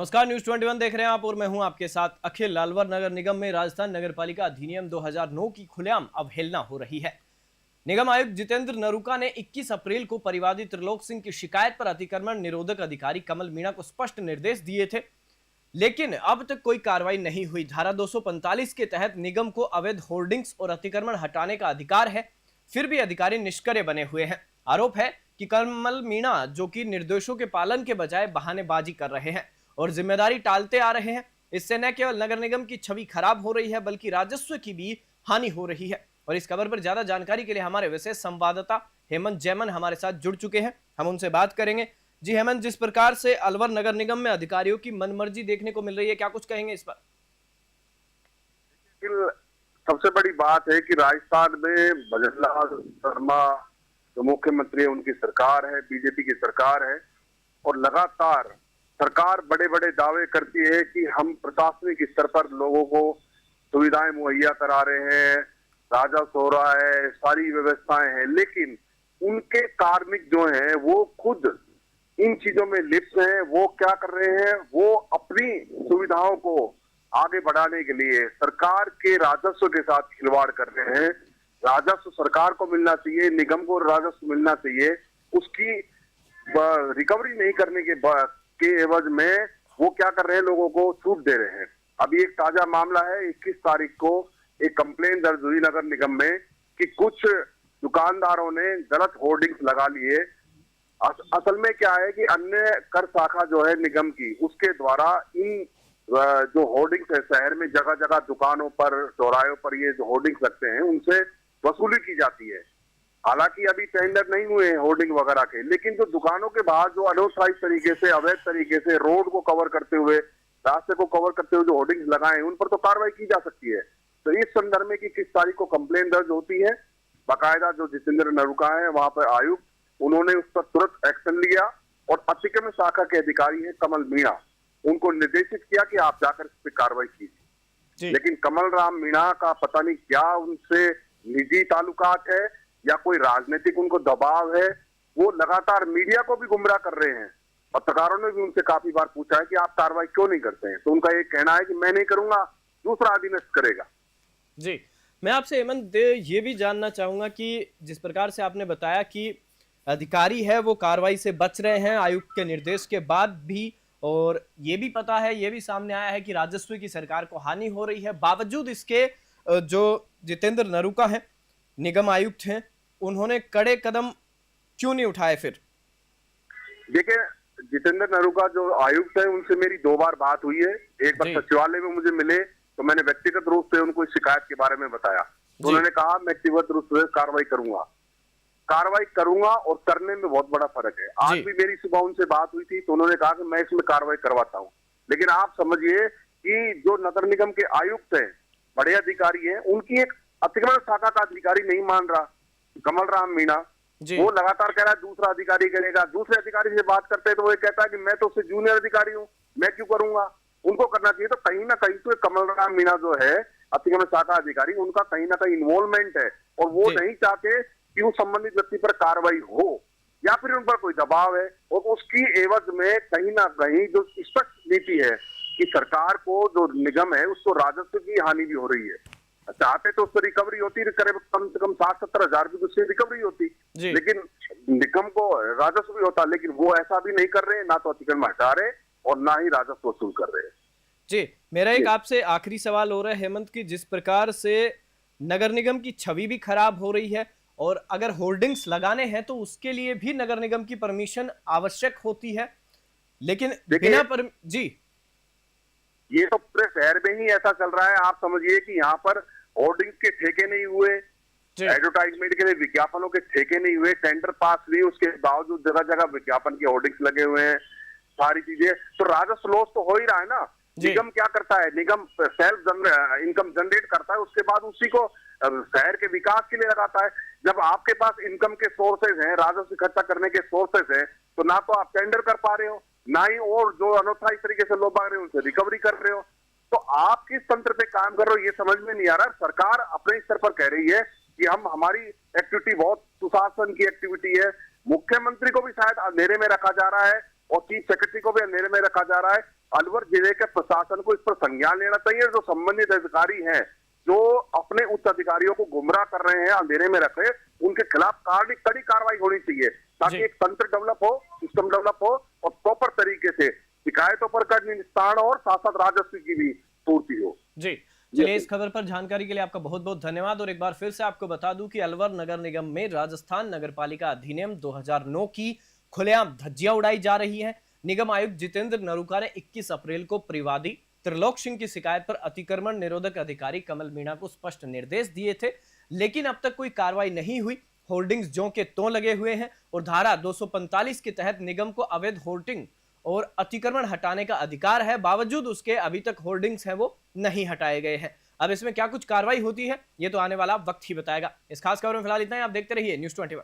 नमस्कार, न्यूज 21 देख रहे हैं आप और मैं हूं आपके साथ अखिल। अलवर नगर निगम में राजस्थान नगरपालिका अधिनियम 2009 की खुलेआम अवहेलना हो रही है। निगम आयुक्त जितेंद्र नरूका ने 21 अप्रैल को परिवादी त्रिलोक सिंह की शिकायत पर अतिक्रमण निरोधक अधिकारी कमल मीणा को स्पष्ट निर्देश दिए थे, लेकिन अब तक कोई कार्रवाई नहीं हुई। धारा 245 के तहत निगम को अवैध होर्डिंग्स और अतिक्रमण हटाने का अधिकार है, फिर भी अधिकारी निष्क्रिय बने हुए हैं। आरोप है कि कमल मीणा जो कि निर्देशों के पालन के बजाय बहानेबाजी कर रहे हैं और जिम्मेदारी टालते आ रहे हैं। इससे न केवल नगर निगम की छवि खराब हो रही है बल्कि राजस्व की भी हानि हो रही है। और इस खबर पर ज्यादा जानकारी के लिए हमारे विशेष संवाददाता हेमंत जैमन हमारे साथ जुड़ चुके हैं, हम उनसे बात करेंगे। जी हेमंत, जिस प्रकार से अलवर नगर निगम में अधिकारियों की मनमर्जी देखने को मिल रही है, क्या कुछ कहेंगे इस पर? सबसे बड़ी बात है कि राजस्थान में भजनलाल शर्मा जो मुख्यमंत्री है, उनकी सरकार है, बीजेपी की सरकार है और लगातार सरकार बड़े बड़े दावे करती है कि हम प्रशासनिक स्तर पर लोगों को सुविधाएं मुहैया करा रहे हैं, राजस्व हो रहा है, सारी व्यवस्थाएं हैं, लेकिन उनके कार्मिक जो हैं वो खुद इन चीजों में लिप्त हैं। वो क्या कर रहे हैं, वो अपनी सुविधाओं को आगे बढ़ाने के लिए सरकार के राजस्व के साथ खिलवाड़ कर रहे हैं। राजस्व सरकार को मिलना चाहिए, निगम को राजस्व मिलना चाहिए, उसकी रिकवरी नहीं करने के एवज में वो क्या कर रहे हैं, लोगों को छूट दे रहे हैं। अभी एक ताजा मामला है, 21 तारीख को एक कंप्लेन दर्ज हुई नगर निगम में कि कुछ दुकानदारों ने गलत होर्डिंग्स लगा लिए। असल में क्या है कि अन्य कर शाखा जो है निगम की, उसके द्वारा इन जो होर्डिंग्स है शहर में जगह जगह दुकानों पर, चौराहों पर ये जो होर्डिंग्स लगते हैं उनसे वसूली की जाती है। हालांकि अभी टेंडर नहीं हुए हैं होर्डिंग वगैरह के, लेकिन जो दुकानों के बाहर जो अनऑथराइज्ड तरीके से, अवैध तरीके से रोड को कवर करते हुए, रास्ते को कवर करते हुए जो होर्डिंग्स लगाए हैं उन पर तो कार्रवाई की जा सकती है। तो इस संदर्भ में कि किस तारीख को कंप्लेन दर्ज होती है, बाकायदा जो जितेंद्र नरूका है वहां पर आयुक्त, उन्होंने उस पर तुरंत एक्शन लिया और अतिक्रमण शाखा के अधिकारी है कमल मीणा, उनको निर्देशित किया कि आप जाकर इस पर कार्रवाई कीजिए। लेकिन कमल राम मीणा का पता नहीं क्या उनसे निजी ताल्लुकात है या कोई राजनीतिक उनको दबाव है, वो लगातार मीडिया को भी गुमराह कर रहे हैं। पत्रकारों ने भी उनसे काफी बार पूछा है कि आप कार्रवाई क्यों नहीं करते हैं, तो उनका एक कहना है कि मैं नहीं करूंगा, दूसरा अधीनस्थ करेगा। जी, मैं आपसे हेमंत ये भी जानना चाहूंगा कि जिस प्रकार से आपने बताया कि अधिकारी है वो कार्रवाई से बच रहे हैं आयुक्त के निर्देश के बाद भी, और ये भी पता है, ये भी सामने आया है कि राजस्व की सरकार को हानि हो रही है, बावजूद इसके जो जितेंद्र नरूका हैं, निगम आयुक्त हैं, उन्होंने कड़े कदम क्यों नहीं उठाए? फिर देखिए, जितेंद्र नरूका जो आयुक्त है उनसे मेरी 2 बार बात हुई है। एक बार सचिवालय में मुझे मिले तो मैंने व्यक्तिगत रूप से उनको इस शिकायत के बारे में बताया, तो उन्होंने कहा मैं व्यक्तिगत रूप से कार्रवाई करूंगा और करने में बहुत बड़ा फर्क है। आज भी मेरी सुबह उनसे बात हुई थी तो उन्होंने कहा कि मैं इसमें कार्रवाई करवाता हूं। लेकिन आप समझिए कि जो नगर निगम के आयुक्त हैं, बड़े अधिकारी हैं, उनकी एक अतिक्रमण शाखा का अधिकारी नहीं मान रहा, कमल राम मीणा, वो लगातार कह रहा है दूसरा अधिकारी करेगा। दूसरे अधिकारी से बात करते हैं तो वो कहता है कि मैं तो उससे जूनियर अधिकारी हूं, मैं क्यों करूंगा, उनको करना चाहिए। तो कहीं ना कहीं तो कमल राम मीणा जो है अतिक्रमण शाखा अधिकारी, उनका कहीं ना कहीं इन्वॉल्वमेंट है और वो नहीं चाहते कि उस संबंधित व्यक्ति पर कार्रवाई हो या फिर उन पर कोई दबाव है। और उसकी एवज में कहीं ना कहीं जो स्पष्ट नीति है कि सरकार को जो निगम है उसको राजस्व की हानि भी हो रही है। चाहते तो उस पर रिकवरी होती, करीब कम से कम 60-70 हजार की उससे रिकवरी होती, लेकिन निगम को राजस्व भी होता, लेकिन वो ऐसा भी नहीं कर रहे, ना तो अतिक्रमण हटा रहे और ना ही राजस्व वसूल कर रहे हैं। जी, मेरा एक आपसे आखिरी सवाल हो रहा है हेमंत की, जिस प्रकार से नगर निगम की छवि भी खराब हो रही है और अगर होर्डिंग्स लगाने हैं तो उसके लिए भी नगर निगम की परमिशन आवश्यक होती है, लेकिन बिना जी, ये तो पूरे शहर में ही ऐसा चल रहा है। आप समझिए कि यहाँ पर होर्डिंग्स के ठेके नहीं हुए, एडवर्टाइजमेंट के लिए विज्ञापनों के ठेके नहीं हुए, टेंडर पास हुए, उसके बावजूद जगह जगह विज्ञापन के होर्डिंग्स लगे हुए हैं, सारी चीजें। तो राजस्व लॉस तो हो ही रहा है ना। निगम क्या करता है, निगम सेल्फ इनकम जनरेट करता है, उसके बाद उसी को शहर के विकास के लिए लगाता है। जब आपके पास इनकम के सोर्सेज हैं, राजस्व इकट्ठा करने के सोर्सेज हैं, तो ना तो आप टेंडर कर पा रहे हो, ना ही और जो अनॉथराइज तरीके से लोग आ रहे हो उनसे रिकवरी कर रहे हो। तो आप किस तंत्र पे काम कर रहे हो ये समझ में नहीं आ रहा। सरकार अपने स्तर पर कह रही है कि हम, हमारी एक्टिविटी बहुत सुशासन की एक्टिविटी है, मुख्यमंत्री को भी शायद अंधेरे में रखा जा रहा है और चीफ सेक्रेटरी को भी अंधेरे में रखा जा रहा है। अलवर जिले के प्रशासन को इस पर संज्ञान लेना चाहिए। जो संबंधित अधिकारी हैं, जो अपने उच्च अधिकारियों को गुमराह कर रहे हैं, अंधेरे में रख रहे हैं, उनके खिलाफ कड़ी कार्रवाई होनी चाहिए, ताकि एक तंत्र डेवलप हो, सिस्टम डेवलप हो और प्रॉपर तरीके से शिकायतों पर का निस्तारण और साथ साथ राजस्व की भी पूर्ति हो। जी चलिए, इस खबर पर जानकारी के लिए आपका बहुत बहुत धन्यवाद। और एक बार फिर से आपको बता दूं कि अलवर नगर निगम में राजस्थान नगरपालिका अधिनियम 2009 की खुलेआम धज्जियां उड़ाई जा रही है। निगम आयुक्त जितेंद्र नरूका ने 21 अप्रैल को परिवादी त्रिलोक सिंह की शिकायत पर अतिक्रमण निरोधक अधिकारी कमल मीणा को स्पष्ट निर्देश दिए थे, लेकिन अब तक कोई कार्रवाई नहीं हुई। होर्डिंग्स ज्यों के त्यों लगे हुए हैं और धारा 245 के तहत निगम को अवैध होर्डिंग और अतिक्रमण हटाने का अधिकार है, बावजूद उसके अभी तक होर्डिंग्स हैं वो नहीं हटाए गए हैं। अब इसमें क्या कुछ कार्रवाई होती है ये तो आने वाला वक्त ही बताएगा। इस खास खबर में फिलहाल इतना ही। आप देखते रहिए News 21।